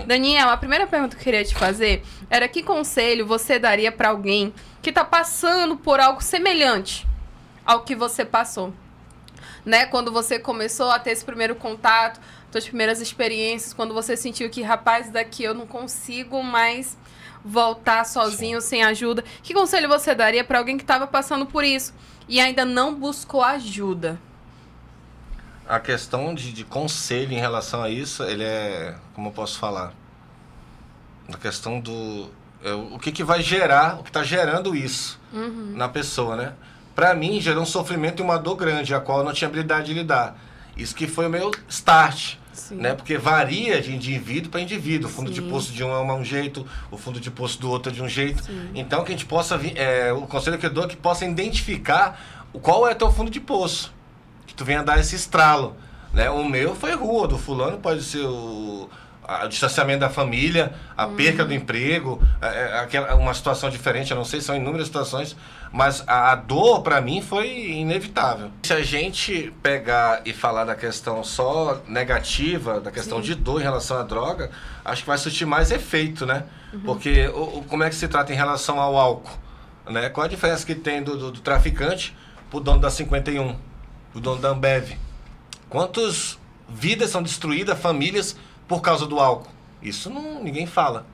Daniel, a primeira pergunta que eu queria te fazer era que conselho você daria para alguém que tá passando por algo semelhante ao que você passou? Né? Quando você começou a ter esse primeiro contato, suas primeiras experiências, quando você sentiu que, rapaz, daqui eu não consigo mais voltar sozinho, sem ajuda. Que conselho você daria para alguém que estava passando por isso e ainda não buscou ajuda? A questão de conselho em relação a isso, ele é, como eu posso falar, a questão do... o que vai gerar, o que está gerando isso na pessoa, né? Para mim, gerou um sofrimento e uma dor grande, a qual eu não tinha habilidade de lidar. Isso que foi o meu start, né? Porque varia de indivíduo para indivíduo. O fundo de poço de um é um jeito, o fundo de poço do outro é de um jeito. Então, que a gente possa... o conselho que eu dou é que possa identificar qual é teu fundo de poço. Que tu venha dar esse estralo, né? O meu foi rua, do fulano pode ser o distanciamento da família, a perca do emprego, uma situação diferente, eu não sei, são inúmeras situações, mas a dor para mim foi inevitável. Se a gente pegar e falar da questão só negativa, da questão de dor em relação à droga, acho que vai surtir mais efeito, né? Porque como é que se trata em relação ao álcool, né? Qual a diferença que tem do traficante pro dono da 51, pro dono da Ambev? Quantas vidas são destruídas, famílias, por causa do álcool? Isso ninguém fala.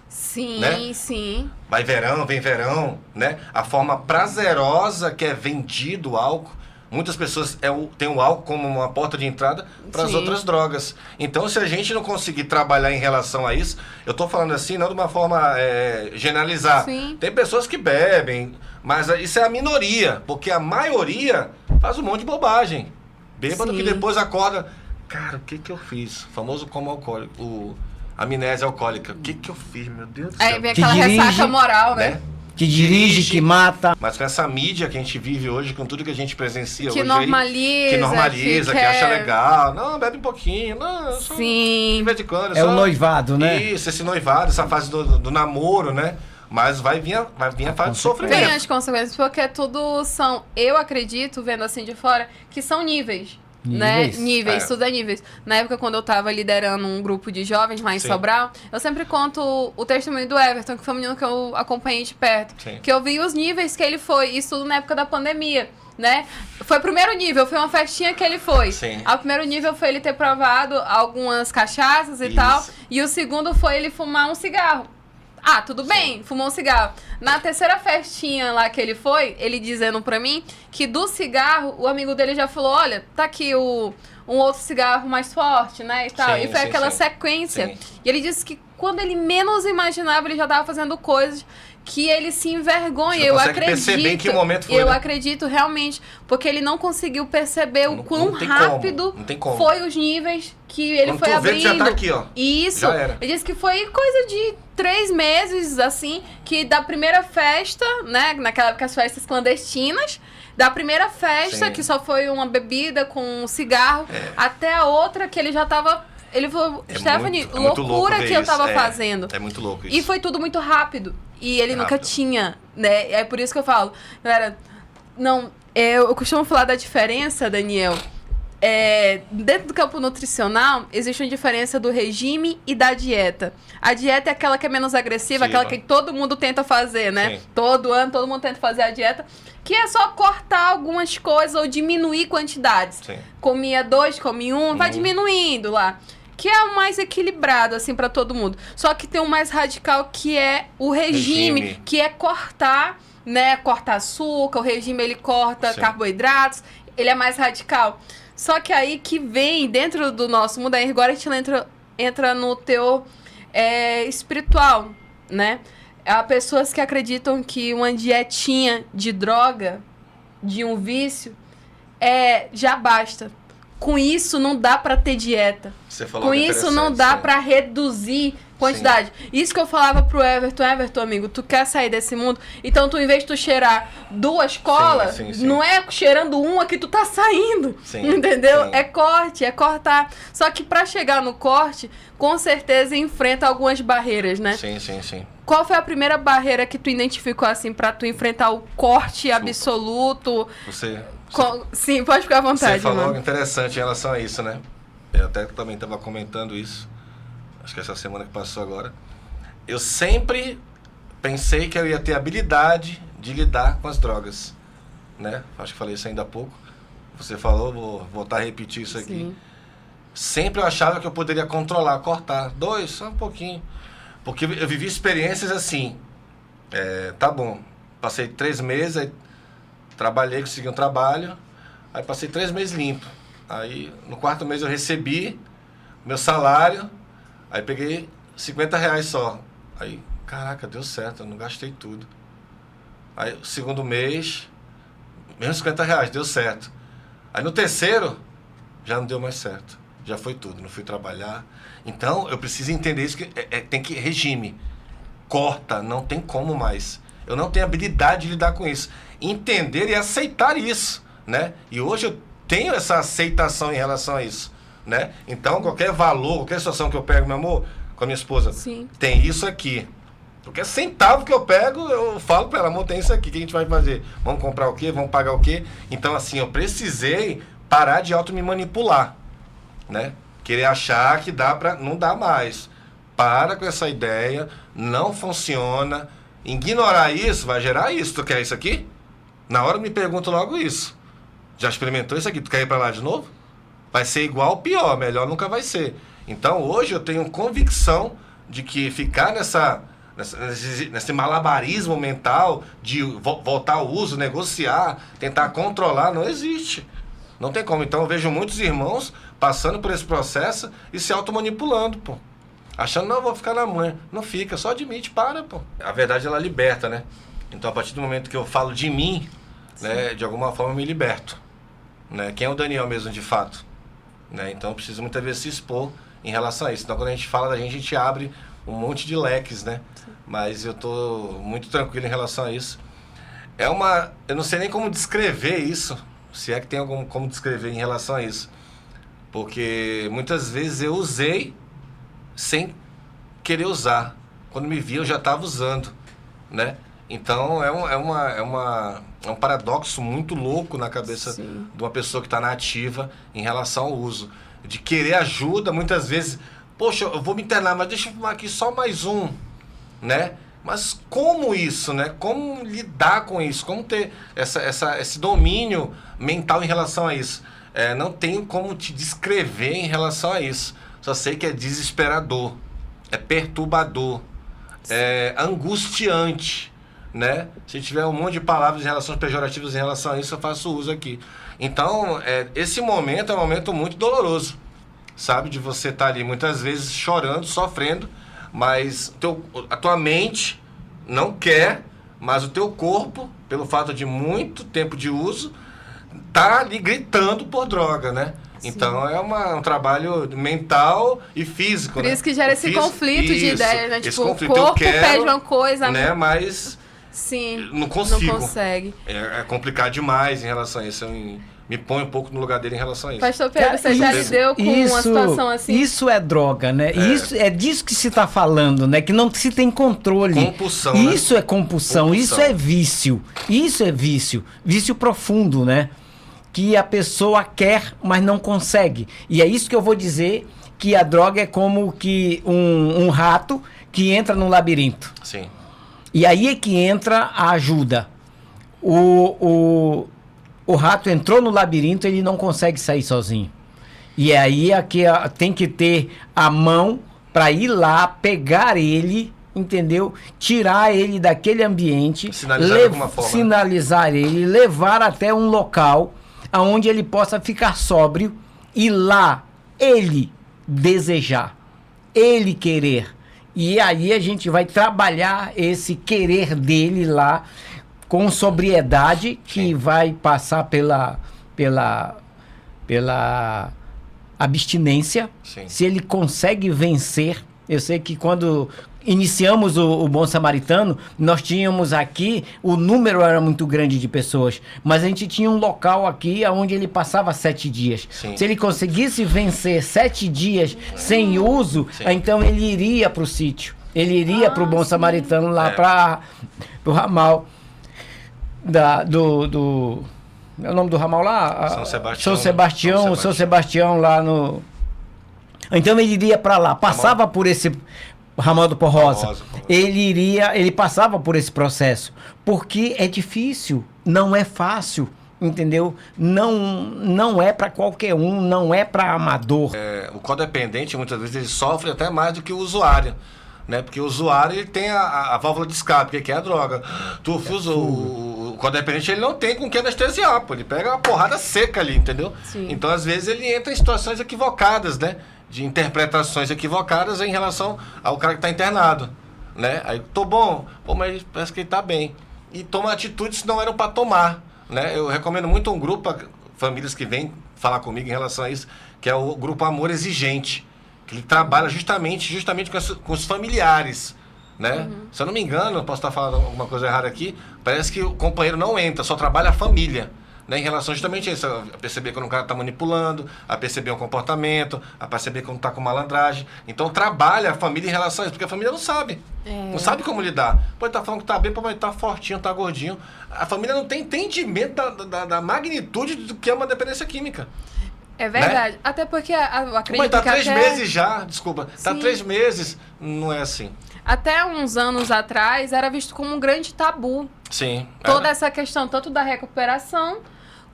Sim, né? sim. Vai verão, vem verão, né? A forma prazerosa que é vendido o álcool. Muitas pessoas têm o álcool como uma porta de entrada para as outras drogas. Então, se a gente não conseguir trabalhar em relação a isso, eu estou falando assim, não de uma forma generalizar. Sim. Tem pessoas que bebem, mas isso é a minoria, porque a maioria faz um monte de bobagem. Bêbado que depois acorda... Cara, o que eu fiz? O famoso como alcoólico, amnésia alcoólica. O que eu fiz, meu Deus do céu? Aí vem aquela ressaca moral, né? Que dirige, que mata. Mas com essa mídia que a gente vive hoje, com tudo que a gente presencia que hoje normaliza, que normaliza, que acha legal. Não, bebe um pouquinho. Não, só de vez em quando. É o noivado, né? Isso, esse noivado, essa fase do namoro, né? Mas vai vir a fase de sofrimento. Vem as consequências, porque tudo são, eu acredito, vendo assim de fora, que são níveis. Níveis, tudo é níveis. Na época, quando eu tava liderando um grupo de jovens lá em Sobral, eu sempre conto o testemunho do Everton, que foi um menino que eu acompanhei de perto. Que eu vi os níveis que ele foi, isso tudo na época da pandemia, né? Foi o primeiro nível, foi uma festinha que ele foi. O primeiro nível foi ele ter provado algumas cachaças e tal, e o segundo foi ele fumar um cigarro. Ah, tudo bem, fumou um cigarro. Na terceira festinha lá que ele foi, ele dizendo pra mim que do cigarro, o amigo dele já falou, olha, tá aqui um outro cigarro mais forte, né, e tal. E foi aquela sequência. E ele disse que quando ele menos imaginava, ele já tava fazendo coisas que ele se envergonha. Eu acredito. Perceber em que momento foi, eu acredito realmente, porque ele não conseguiu perceber o quão rápido foi os níveis que ele foi abrindo. Já tá aqui, ó. Isso. Ele disse que foi coisa de 3 meses, assim, que da primeira festa, né, naquela época as festas clandestinas, da primeira festa, que só foi uma bebida com um cigarro, até a outra que ele já tava... Ele falou, Stephanie, loucura que eu tava fazendo. É muito louco isso. E foi tudo muito rápido. E ele nunca tinha, né? É por isso que eu falo, galera, não, eu costumo falar da diferença, Daniel. Dentro do campo nutricional, existe uma diferença do regime e da dieta. A dieta é aquela que é menos agressiva, aquela que todo mundo tenta fazer, né? Todo ano, todo mundo tenta fazer a dieta, que é só cortar algumas coisas ou diminuir quantidades. Comia 2, come 1, vai diminuindo lá. Que é o mais equilibrado, assim, pra todo mundo. Só que tem um mais radical, que é o regime. Que é cortar, né? Cortar açúcar, o regime, ele corta carboidratos, ele é mais radical. Só que aí que vem, dentro do nosso mundo, aí agora a gente entra no teor espiritual, né? Há pessoas que acreditam que uma dietinha de droga, de um vício, já basta. Com isso não dá pra ter dieta. Com isso não dá pra reduzir quantidade. Isso que eu falava pro Everton, amigo, tu quer sair desse mundo? Então tu, em vez de tu cheirar 2 colas, não é cheirando uma que tu tá saindo. Entendeu? É corte, é cortar. Só que pra chegar no corte, com certeza enfrenta algumas barreiras, né? Sim. Qual foi a primeira barreira que tu identificou, assim, pra tu enfrentar o corte absoluto? Sim, pode ficar à vontade. Você falou algo interessante em relação a isso, né? Eu até também estava comentando isso. acho que essa semana que passou agora, eu sempre pensei que eu ia ter habilidade de lidar com as drogas, né? Acho que falei isso ainda há pouco. Você falou, vou voltar a repetir isso aqui. Sim. Sempre eu achava que eu poderia controlar, cortar. 2, só um pouquinho. Porque eu vivi experiências assim. Tá bom, passei 3 meses, aí trabalhei, consegui um trabalho, aí passei 3 meses limpo. Aí no 4º mês eu recebi meu salário, aí peguei R$50 só. Aí, caraca, deu certo, eu não gastei tudo. Aí o 2º mês, menos R$50, deu certo. Aí no 3º, já não deu mais certo. Já foi tudo, não fui trabalhar. Então, eu preciso entender isso, que tem que regime. Corta, não tem como mais. Eu não tenho habilidade de lidar com isso. Entender e aceitar isso, né? E hoje eu tenho essa aceitação em relação a isso, né? Então, qualquer valor, qualquer situação que eu pego, meu amor, com a minha esposa, Sim. tem isso aqui. Qualquer centavo que eu pego, eu falo para ela, amor, tem isso aqui, o que a gente vai fazer? Vamos comprar o quê? Vamos pagar o quê? Então, assim, eu precisei parar de auto me manipular, né? Querer achar que dá para... Não dá mais. Para com essa ideia, não funciona. Ignorar isso vai gerar isso. Tu quer isso aqui? Na hora eu me pergunto logo isso. Já experimentou isso aqui? Tu quer ir para lá de novo? Vai ser igual ou pior, melhor nunca vai ser. Então, hoje eu tenho convicção de que ficar nesse malabarismo mental de voltar ao uso, negociar, tentar controlar, não existe. Não tem como. Então eu vejo muitos irmãos passando por esse processo e se automanipulando, pô. Achando, não, vou ficar na manha. Não fica, só admite, para, pô. A verdade, ela liberta, né? Então a partir do momento que eu falo de mim, né, de alguma forma eu me liberto. Né? Quem é o Daniel mesmo, de fato? Né? Então eu preciso muitas vezes se expor em relação a isso. Então quando a gente fala da gente, a gente abre um monte de leques, né? Sim. Mas eu tô muito tranquilo em relação a isso. Eu não sei nem como descrever isso, se é que tem algum como descrever em relação a isso. Porque muitas vezes eu usei sem querer usar. Quando me vi, eu já estava usando, né? Então é um paradoxo muito louco na cabeça Sim. de uma pessoa que está na ativa em relação ao uso. De querer ajuda, muitas vezes, poxa, eu vou me internar, mas deixa eu fumar aqui só mais um, né? Mas como isso, né? Como lidar com isso? Como ter esse domínio mental em relação a isso? Não tenho como te descrever em relação a isso. Só sei que é desesperador, é perturbador, é angustiante, né? Se tiver um monte de palavras em relação pejorativas em relação a isso, eu faço uso aqui. Então, esse momento é um momento muito doloroso, sabe? De você estar ali muitas vezes chorando, sofrendo, mas a tua mente não quer, mas o teu corpo, pelo fato de muito tempo de uso, tá ali gritando por droga, né? Sim. Então é um trabalho mental e físico, Por né? isso que gera esse conflito de ideias, né? Tipo, conflito, o corpo pede uma coisa, né? Mas Sim, não consigo. Não consegue. É complicado demais em relação a isso. Eu me ponho um pouco no lugar dele em relação a isso. Pastor Pedro, você já lidou com uma situação assim? Isso é droga, né? Isso é disso que se está falando, né? Que não se tem controle. Compulsão, isso, né? É compulsão, isso é vício. Isso é vício. Vício profundo, né? Que a pessoa quer, mas não consegue. E é isso que eu vou dizer, que a droga é como que um rato que entra num labirinto. Sim. E aí é que entra a ajuda. O rato entrou no labirinto, ele não consegue sair sozinho. E aí é que tem que ter a mão para ir lá, pegar ele, entendeu? Tirar ele daquele ambiente, sinalizar de alguma forma, sinalizar ele, levar até um local onde ele possa ficar sóbrio e lá ele desejar, ele querer. E aí a gente vai trabalhar esse querer dele lá com sobriedade, que Sim. vai passar pela abstinência. Sim. Se ele consegue vencer. Eu sei que quando iniciamos o Bom Samaritano, nós tínhamos aqui, o número era muito grande de pessoas, mas a gente tinha um local aqui onde ele passava 7 dias. Sim. Se ele conseguisse vencer 7 dias sem uso, Sim. então ele iria para o sítio. Ele iria para o Bom Samaritano lá para o ramal do é o nome do ramal lá? São Sebastião. São Sebastião lá Então ele iria para lá, passava por esse ramal do Pó Rosa. Ele passava por esse processo, porque é difícil, não é fácil, entendeu? Não é para qualquer um, não é para amador. O codependente, muitas vezes, ele sofre até mais do que o usuário. Né? Porque o usuário ele tem a válvula de escape, que é a droga. O codependente ele não tem com que anestesiar, pô. Ele pega uma porrada seca ali, entendeu? Sim. Então, às vezes, ele entra em situações equivocadas, né? De interpretações equivocadas em relação ao cara que está internado. Né? Aí, tô bom, pô, mas parece que ele tá bem. E toma atitudes que não eram para tomar. Né? Eu recomendo muito um grupo, famílias que vêm falar comigo em relação a isso, que é o grupo Amor Exigente. Que ele trabalha justamente com os familiares, né? Se eu não me engano, eu posso estar falando alguma coisa errada aqui, parece que o companheiro não entra, só trabalha a família, né? Em relação justamente a isso, a perceber quando o cara está manipulando, a perceber um comportamento, a perceber quando está com malandragem. Então trabalha a família em relação a isso, porque a família não sabe. Não sabe como lidar. Pode estar falando que está bem, pode estar fortinho, está gordinho. A família não tem entendimento da magnitude do que é uma dependência química. É verdade. Né? Até porque eu acredito Mas tá que 3 meses já, desculpa. Sim. Tá 3 meses, não é assim. Até uns anos atrás era visto como um grande tabu. Sim. Toda essa questão, tanto da recuperação,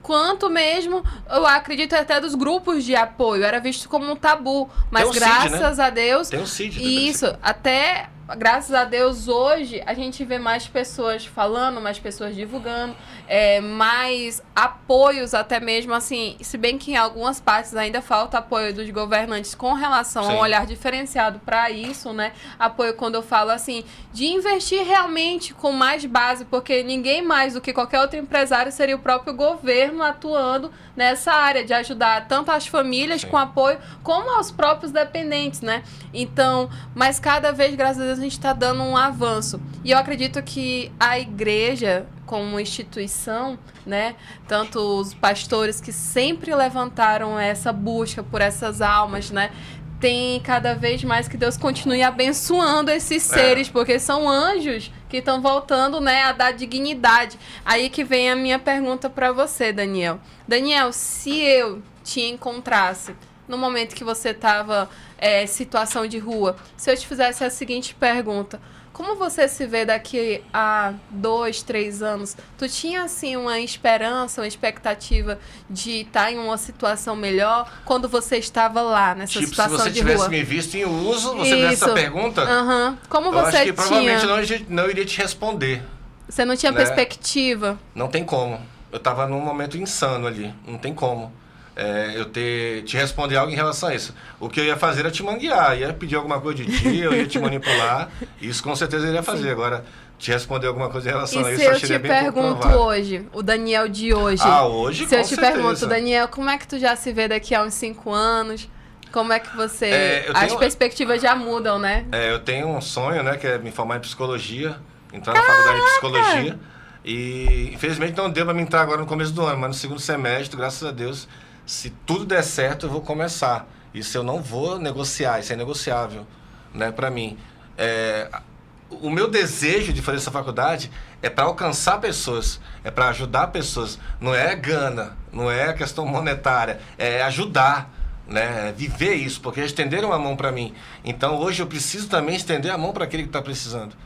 quanto mesmo, eu acredito até dos grupos de apoio. Era visto como um tabu. Mas graças a Deus... Tem um CID. Isso, até... Graças a Deus, hoje, a gente vê mais pessoas falando, mais pessoas divulgando, mais apoios até mesmo, assim, se bem que em algumas partes ainda falta apoio dos governantes com relação a um olhar diferenciado para isso, né? Apoio quando eu falo, assim, de investir realmente com mais base, porque ninguém mais do que qualquer outro empresário seria o próprio governo atuando nessa área, de ajudar tanto as famílias com apoio, como aos próprios dependentes, né? Então, mas cada vez, graças a Deus, a gente está dando um avanço. E eu acredito que a igreja, como instituição, né? Tanto os pastores que sempre levantaram essa busca por essas almas, né? Tem cada vez mais que Deus continue abençoando esses seres, porque são anjos que estão voltando, né, a dar dignidade. Aí que vem a minha pergunta para você, Daniel. Daniel, se eu te encontrasse no momento que você estava situação de rua, se eu te fizesse a seguinte pergunta: como você se vê daqui a 2, 3 anos? Tu tinha, assim, uma esperança, uma expectativa de estar em uma situação melhor quando você estava lá, nessa situação de rua? Se você tivesse me visto em uso, você fizesse essa pergunta? Como você acho que provavelmente não iria te responder. Você não tinha perspectiva? Não tem como. Eu estava num momento insano ali. Não tem como. Eu te responder algo em relação a isso. O que eu ia fazer era te manguear, ia pedir alguma coisa de ti, eu ia te manipular. Isso com certeza eu iria fazer. Sim. Agora, te responder alguma coisa em relação a isso, eu acharia bem pouco provável. Se eu te pergunto hoje, o Daniel de hoje... hoje com certeza. Se eu te pergunto, Daniel, como é que tu já se vê daqui a uns 5 anos? Como é que você... As perspectivas já mudam, né? Eu tenho um sonho, né, que é me formar em psicologia, entrar na faculdade de psicologia. E, infelizmente, não deu para me entrar agora no começo do ano, mas no segundo semestre, graças a Deus... Se tudo der certo, eu vou começar. Isso eu não vou negociar, isso é negociável, né, para mim. O meu desejo de fazer essa faculdade é para alcançar pessoas, é para ajudar pessoas. Não é gana, não é questão monetária, é ajudar, né, viver isso, porque estenderam a mão para mim. Então, hoje eu preciso também estender a mão para aquele que está precisando,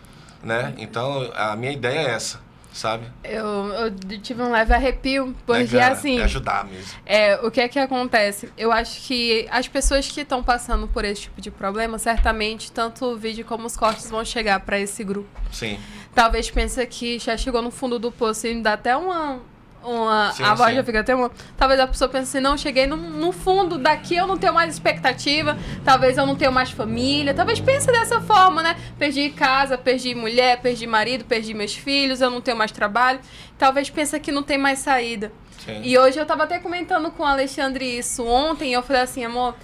né? Então, a minha ideia é essa. Sabe? Eu tive um leve arrepio, porque assim... É ajudar mesmo. O que é que acontece? Eu acho que as pessoas que estão passando por esse tipo de problema, certamente, tanto o vídeo como os cortes vão chegar para esse grupo. Sim. Talvez pense que já chegou no fundo do poço e dá até a voz já fica até uma... Talvez a pessoa pense assim, não, cheguei no fundo, daqui eu não tenho mais expectativa, talvez eu não tenho mais família, talvez pense dessa forma, né? Perdi casa, perdi mulher, perdi marido, perdi meus filhos, eu não tenho mais trabalho. Talvez pense que não tem mais saída. Sim. E hoje eu tava até comentando com o Alexandre isso ontem, e eu falei assim, amor,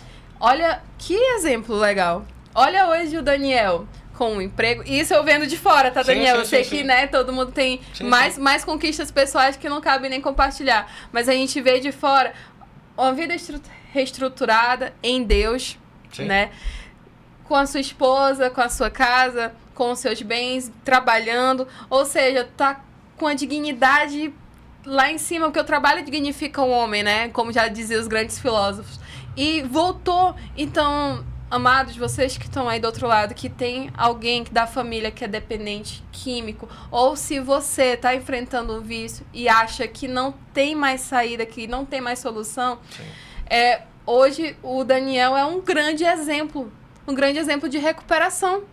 olha que exemplo legal. Olha hoje o Daniel... com um emprego. Isso eu vendo de fora, tá, Daniel? Eu sei que, né, todo mundo tem mais conquistas pessoais que não cabem nem compartilhar. Mas a gente vê de fora uma vida reestruturada em Deus, né? Com a sua esposa, com a sua casa, com os seus bens, trabalhando. Ou seja, tá com a dignidade lá em cima, porque o trabalho dignifica o homem, né? Como já diziam os grandes filósofos. e voltou. Então, amados, vocês que estão aí do outro lado, que tem alguém da família que é dependente químico, ou se você está enfrentando um vício e acha que não tem mais saída, que não tem mais solução, hoje o Daniel é um grande exemplo de recuperação.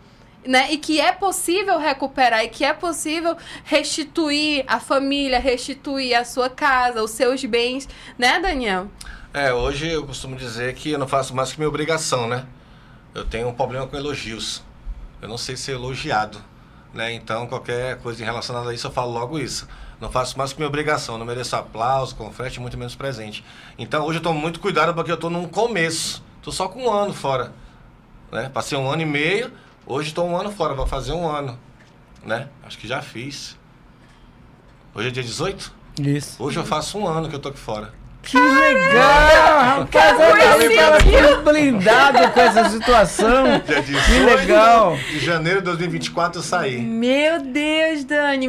Né? E que é possível recuperar, e que é possível restituir a família, restituir a sua casa, os seus bens, né, Daniel? Hoje eu costumo dizer que eu não faço mais que minha obrigação, né? Eu tenho um problema com elogios. Eu não sei ser elogiado, né? Então, qualquer coisa relacionada a isso, eu falo logo isso. Não faço mais que minha obrigação, não mereço aplauso, confete, muito menos presente. Então, hoje eu tomo muito cuidado porque eu estou num começo. Estou só com 1 ano fora, né? Passei 1 ano e meio, hoje estou 1 ano fora, vou fazer 1 ano, né? Acho que já fiz. Hoje é dia 18? Isso. Hoje eu faço 1 ano que eu tô aqui fora. Que legal! Rapaz, eu tava blindado com essa situação. Dia 18 que legal! de janeiro de 2024 eu saí. Meu Deus, Dani!